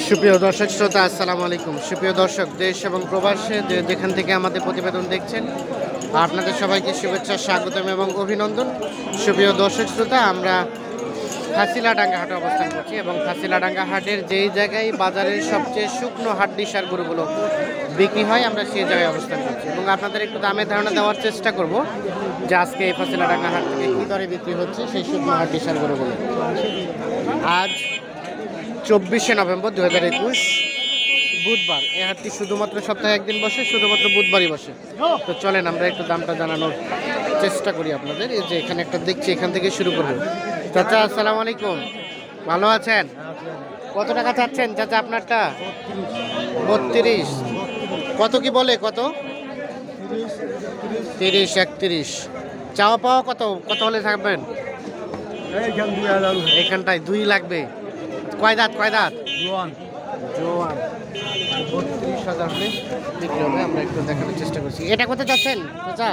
সুপ্রিয় দর্শক শ্রোতা, আসসালামু আলাইকুম। সুপ্রিয় দর্শক, দেশ এবং প্রবাসে যেখান থেকে আমাদের প্রতিবেদন দেখছেন, আপনাদের সবাইকে শুভেচ্ছা, স্বাগতম এবং অভিনন্দন। সুপ্রিয় দর্শক শ্রোতা, আমরা ফাঁসিলাডাঙ্গা হাটে অবস্থান করছি এবং ফাঁসিলাডাঙ্গা হাটের যেই জায়গায় বাজারের সবচেয়ে শুকনো হাড্ডি সার গরুগুলো বিক্রি হয়, আমরা সেই জায়গায় অবস্থান করছি এবং আপনাদের একটু দামের ধারণা দেওয়ার চেষ্টা করব যে আজকে এই ফাঁসিলাডাঙ্গা হাট থেকে কী দরে বিক্রি হচ্ছে সেই শুকনো হাড্ডি সার গরুগুলো। আজ 24শে নভেম্বর 2021 বুধবার। এই হাটটি শুধুমাত্র সপ্তাহে একদিন বসে, শুধুমাত্র বুধবারই বসে। তো চলেন আমরা একটু দামটা জানানোর চেষ্টা করি আপনাদের। এই যে এখানে একটা দেখছি, এখান থেকে শুরু করবো। চাচা আসসালামু আলাইকুম, ভালো আছেন? কত টাকা চাচ্ছেন চাচা আপনারটা? 32। কত কি বলে, কত? 30, 31। চাওয়া পাওয়া কত কত হলে থাকবেন? এখানটায় 2 লাগবে। কয় দাঁত কয় দাঁত? জোয়ান। 32,000 হলে বিক্রি হবে। আমরা একটু দেখানোর চেষ্টা করছি। এটা কত চাচ্ছেন চাচা?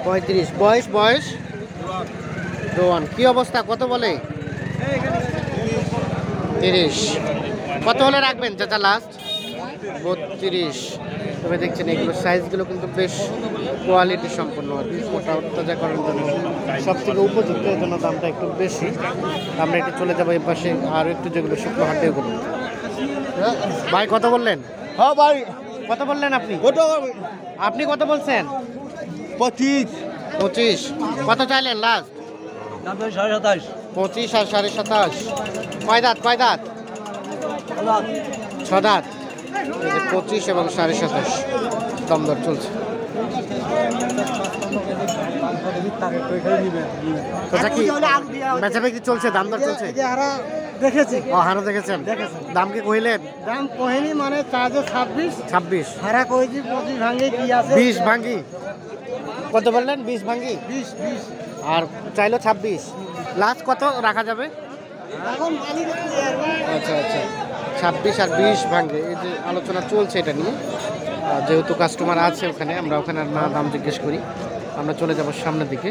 35। বয়স জোয়ান। কি অবস্থা, কত বলে? 30। কত হলে রাখবেন চাচা লাস্ট? 32। তবে দেখছেন এগুলো সাইজগুলো কিন্তু বেশ কোয়ালিটি সম্পন্ন আর কি, মোটা তাজা করার জন্য সব থেকে উপযুক্ত, এর জন্য দামটা একটু বেশি। আমরা একটু চলে যাবো এই পাশে আরও একটু, যেগুলো শুকনো হাটে ওগুলো। ভাই কত বললেন? হ্যাঁ ভাই, কত বললেন আপনি? আপনি কত বলছেন? 25। কত চাইলেন লাস্ট? 27.5। 25 আর 27.5। কয় দাঁত কয় দাঁত? 6 দাঁত। 25 এবং 27.5 দমদর চলছে। বেচা বিক্রি চলছে, দাম দর চলছে? দেখেছি। হারা দেখেছেন? দাম কি কইলেন? দাম কহেনি, মানে চার্জে 26। হারা কইছি 25 ভাঙে কি আছে? 20 ভাঙ্গি। কত বললেন? 20 ভাঙ্গি। 20। আর চাইলো 26। লাস্ট কত রাখা যাবে? এখন মালিক আচ্ছা 26 আর 20 ভাঙ্গে। এই যে আলোচনা চলছে এটা নিয়ে, যেহেতু কাস্টমার আছে ওখানে, আমরা ওখানে আর না দাম জিজ্ঞেস করি। আমরা চলে যাব সামনের দিকে।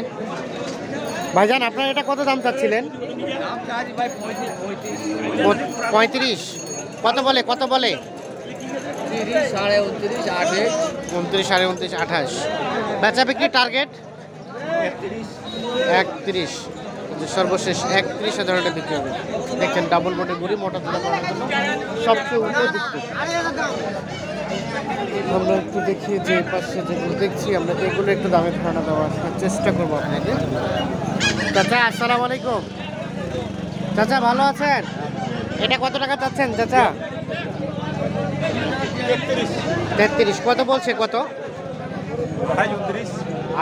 ভাইজান আপনার এটা কত দাম চাচ্ছিলেন? 35। কত বলে 30, 29.5, 29, 29.5, 28। বেচা বিক্রি টার্গেট 31। সর্বশেষ 31,000 টাকা বিক্রি হবে। দেখেন ডাবল বোর্ডে ঘুরি, মোটা তোলা করার জন্য সবচেয়ে উপযুক্ত। আমরা একটু দেখি যে পাশে যেগুলো দেখছি, আমরা এগুলো একটু দামের ধারণা দেওয়ার চেষ্টা করবো আপনাদের। চাচা আসসালামু আলাইকুম। চাচা ভালো আছেন? এটা কত টাকা চাচ্ছেন চাচা? 33। কত বলছে, কত? 28,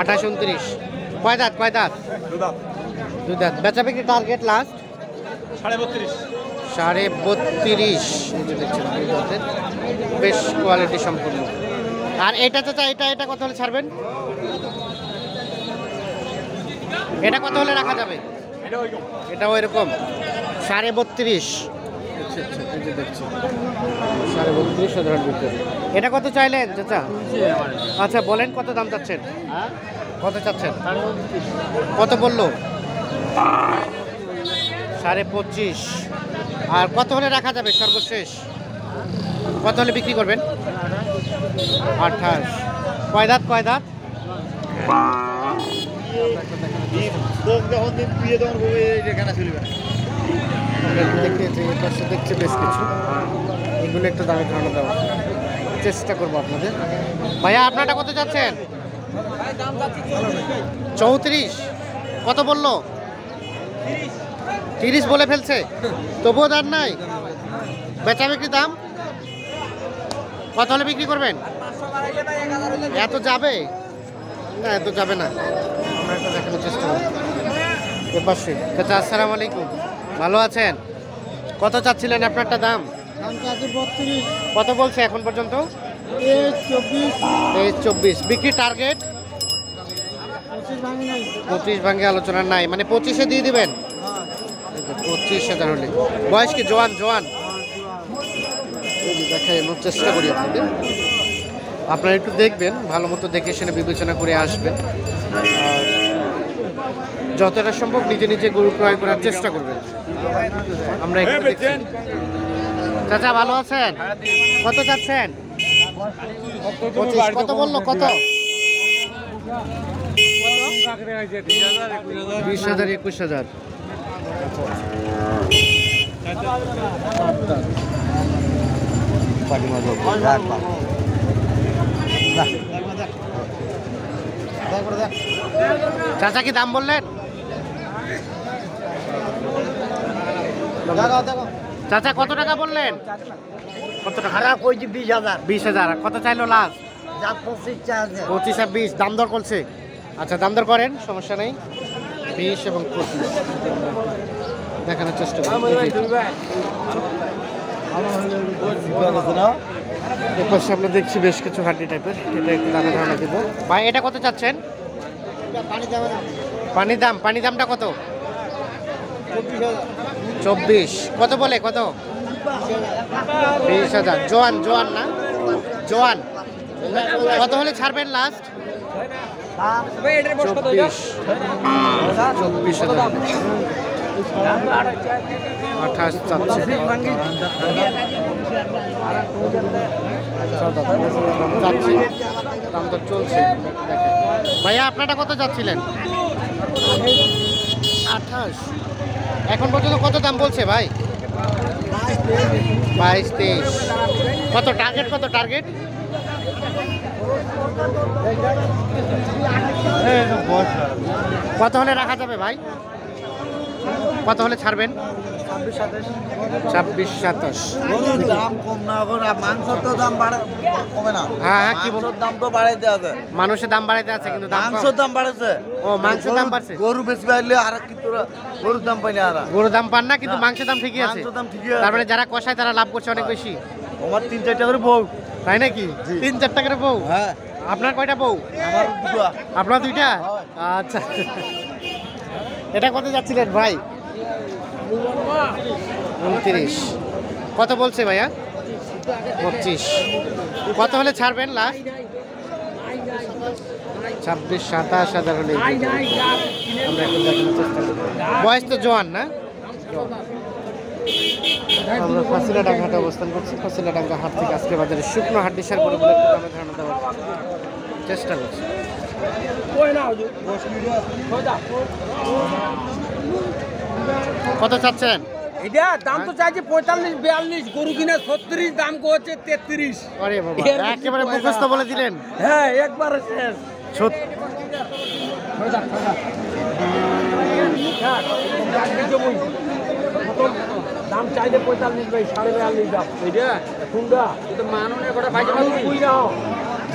29। কয় দাঁত কয় দাঁত? 2 দাঁত। বেচা বিক্রি টার্গেট লাস্ট 32.5। এই যে দেখছেন 2 দাঁতের, বেশ কোয়ালিটি সম্পূর্ণ। আর এটা চাচা, এটা কত হলে ছাড়বেন? এটা কত হলে রাখা যাবে? এটাও এরকম 32.5। আচ্ছা, এই যে দেখছি 32,000 বিক্রি। এটা কত চাইলেন চাচা? আচ্ছা বলেন কত দাম চাচ্ছেন? কত চাচ্ছেন? কত বললো? 25.5। আর কত হলে রাখা যাবে সর্বশেষ? কত হলে বিক্রি করবেন? 28। কয় দাঁত কয় দাঁত? দেখছি বেশ কিছু, এগুলো একটু দামে ধারণা দেওয়ার চেষ্টা করবো আপনাদের। ভাইয়া আপনারটা কত চাচ্ছেন? 34। কত বললো? 30 বলে ফেলছে, তবুও দাম নাই। বেচা বিক্রি দাম কত হলে বিক্রি করবেন? এত যাবে না, এত যাবে না। আমরা একটা দেখানোর চেষ্টা করব এপাশে। চাচা আসসালামু আলাইকুম, ভালো আছেন? কত চাচ্ছিলেন আপনারটা দাম? 32। কত বলছে এখন পর্যন্ত? 24। বিক্রি টার্গেট 25 ভাঙে আলোচনা নাই, মানে 25-এ দিয়ে দিবেন? 25,000 হলে। বয়স কি জোয়ান? দেখানোর চেষ্টা করি আপনাদের। আপনারা একটু দেখবেন, ভালো মতো দেখে শুনে বিবেচনা করে আসবেন। যতটা সম্ভব নিজে নিজে গরু ক্রয় করার চেষ্টা করবেন। আমরা একটু দেখছি। চাচা ভালো আছেন? কত চাচ্ছেন? 25। কত বললো? কত? 20,000 21,000। চাচা কি দাম বললেন? চাচা কত টাকা বললেন? কত টাকা? 20,000। 20,000। কত চাইলো লাস্ট? 25 আর 20 দাম দর করছে। আচ্ছা দাম দর করেন, সমস্যা নেই। 20 এবং 25 দেখানোর চেষ্টা করুন। এরপর সামনে দেখছি বেশ কিছু হাড্ডি টাইপের, এটা একটু দামে ধারণা দিব। ভাই এটা কত চাচ্ছেন? পানি দামটা কত? 24। কত বলে? কত? 20,000। জোয়ান না? জোয়ান কত হলে ছাড়বেন লাস্ট? 24,000। 28 চাচ্ছে। দাম তো চলছে। ভাইয়া আপনারা কত যাচ্ছিলেন? 28। এখন পর্যন্ত কত দাম বলছে ভাই? 22-23। কত টার্গেট? কত টার্গেট? কত হলে রাখা যাবে ভাই? কত হলে ছাড়বেন? 26-27। দাম কম না, মাংসের তো দাম কমে না। হ্যাঁ কি বল? দাম তো বাড়াইতে আছে, মানুষের দাম বাড়াইতে আছে কিন্তু মাংসের দাম বাড়েছে। ও মাংসের দাম বাড়ছে। গরু বেশি বাড়লে আর কিন্তু গরুর দাম পাই না। আর গরুর দাম পান না, কিন্তু মাংসের দাম ঠিকই আছে। মাংসের দাম ঠিকই আছে। তার মানে যারা কষায় তারা লাভ করছে অনেক বেশি। আমার 3-4টা করে বউ। তাই নাকি? 3-4 টাকার বউ? হ্যাঁ। আপনার কয়টা বউ? আমার দুটো। আপনার 2টা? আচ্ছা। এটা কত যাচ্ছিলেন ভাই? 29। কত বলছে ভাইয়া? 25। কত হলে ছাড়বেন লাস্ট? 26-27,000 হলে আমরা এখন দেখানোর চেষ্টা করি। বয়স তো জোয়ান না? আমরা ফাঁসিলাডাঙ্গা হাটে অবস্থান করছি। ফাঁসিলাডাঙ্গা হাট থেকে আজকে বাজারে শুকনো হাড্ডি সার করে বলে একটু দামে ধারণা দেওয়ার চেষ্টা করছি। কত চাচ্ছেন? এটা দাম তো চাইছে 45-42, গরু কিনা 36, দাম করছে 33। আরে বাবা, একেবারে মুখস্থ বলে দিলেন। হ্যাঁ একবার শেষ। দাম চাইলে 45 ভাই, 42.5 দাম। এটা কুন্ডা এটা মাননে করে ভাইজা কই না।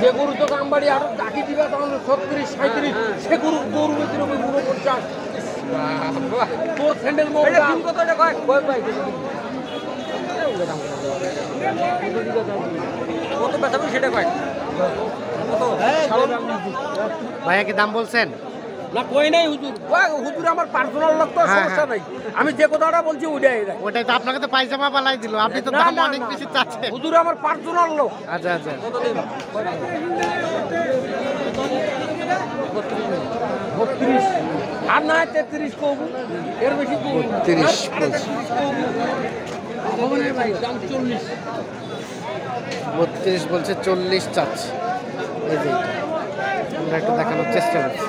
যে গরু তো কামবাড়ি আর ডাকি দিবা তখন 36-37, সে গরু বেচির উপর পুরো 50। তোর স্যান্ডেল মোড় দাম কত টাকা কয়? কয় ভাই কত বেচাবি সেটা কয়? কত? ভাইয়া কি দাম বলছেন? না কই নাই হুজুর। হুজুর আমার পার্সোনাল লোক তো, সমস্যা নাই। আমি যে কথাটা বলছি ওটাই তো আপনাকে তো পায়জামা পালাই দিল, আপনি তো দাম অনেক বেশি চাচ্ছেন। হুজুর আমার পার্সোনাল লোক। আচ্ছা আচ্ছা। 32 আর না 33 কব, এর বেশি কব। 33 ভাই দাম 40। 32 বলছে, 40 চাচ্ছে। এই যে এটা আমরা একটু দেখানোর চেষ্টা করছি।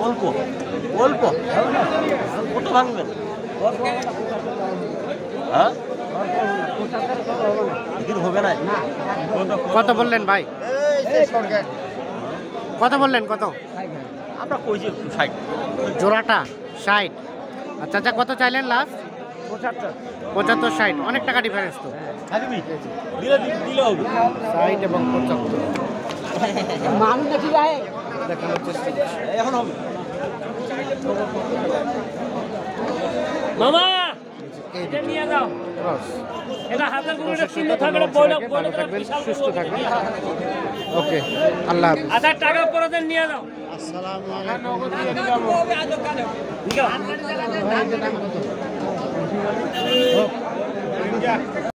অল্প অল্প কত ভাঙবেন? হ্যাঁ হবে না। কত বললেন ভাই? কত বললেন? কত আমরা কইছি 60 জোড়াটা? 60। আচ্ছা আচ্ছা, কত চাইলেন লাস্ট? 75-60। অনেক টাকা ডিফারেন্স তো। দিলে হবে 60 এবং 75 মানুষ দেখি যায় দেখানোর চেষ্টা করছি। এখন হবে। মামা এই এটা নিয়ে যাও ক্রস। এটা হাতের গরুটা দর্শক শূন্য শ্রোতা, থাকবে ধন্যবাদ সবাইকে। ভালো থাকবেন, সুস্থ থাকবেন। ওকে, আল্লাহ হাফিজ। 1000 টাকা পরে দেন নিয়ে যাও আসসালামু ঠিক আছে